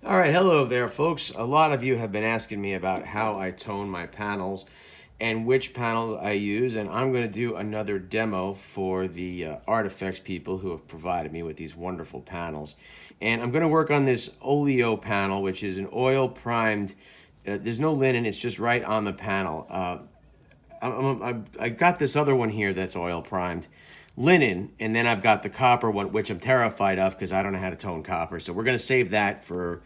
All right, hello there, folks. A lot of you have been asking me about how I tone my panels and which panel I use, and I'm going to do another demo for the Artifacts people who have provided me with these wonderful panels. And I'm going to work on this Oleo panel, which is an oil primed. There's no linen; it's just right on the panel. I got this other one here that's oil primed linen, and then I've got the copper one, which I'm terrified of because I don't know how to tone copper. So we're gonna save that for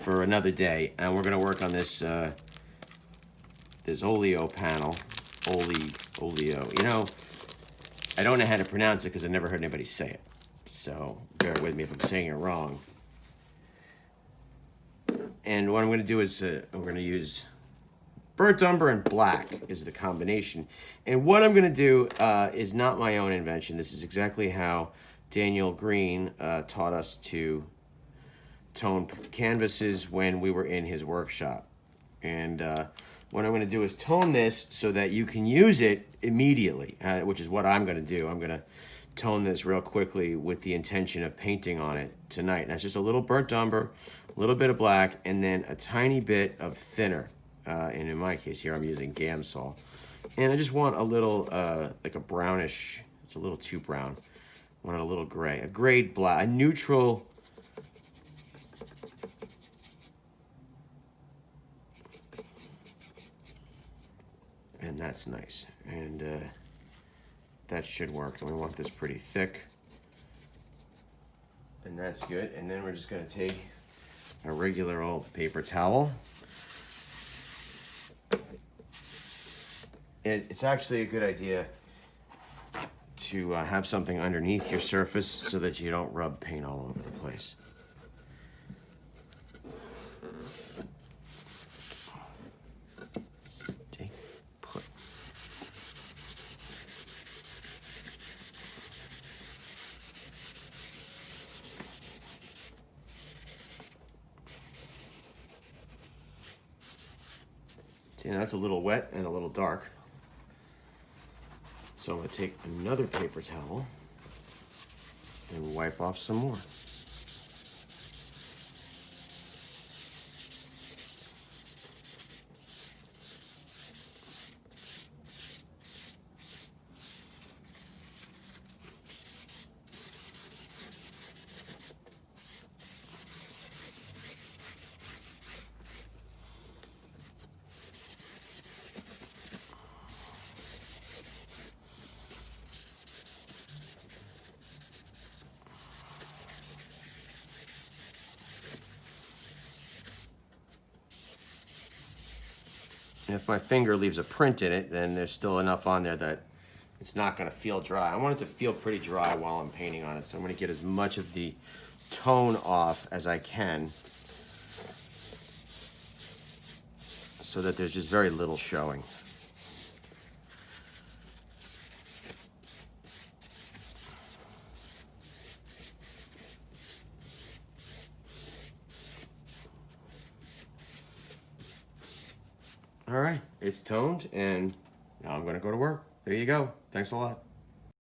another day, and we're gonna work on this this oleo panel, oleo. I don't know how to pronounce it because I've never heard anybody say it. So bear with me if I'm saying it wrong. And what I'm gonna do is we're gonna use burnt umber and black is the combination. And what I'm going to do is not my own invention. This is exactly how Daniel Green taught us to tone canvases when we were in his workshop. And what I'm going to do is tone this so that you can use it immediately, which is what I'm going to do. I'm going to tone this real quickly with the intention of painting on it tonight. And that's just a little burnt umber, a little bit of black, and then a tiny bit of thinner. And in my case here, I'm using Gamsol. And I just want a little, like a brownish, it's a little too brown. I want a little gray, a grayed black, a neutral. And that's nice. And that should work. And we want this pretty thick. And that's good. And then we're just gonna take a regular old paper towel. It's actually a good idea to have something underneath your surface so that you don't rub paint all over the place. Stay put. See, now that's a little wet and a little dark. So I'm going to take another paper towel and wipe off some more. And if my finger leaves a print in it, then there's still enough on there that it's not going to feel dry. I want it to feel pretty dry while I'm painting on it, so I'm going to get as much of the tone off as I can so that there's just very little showing. All right, it's toned, and now I'm going to go to work. There you go. Thanks a lot.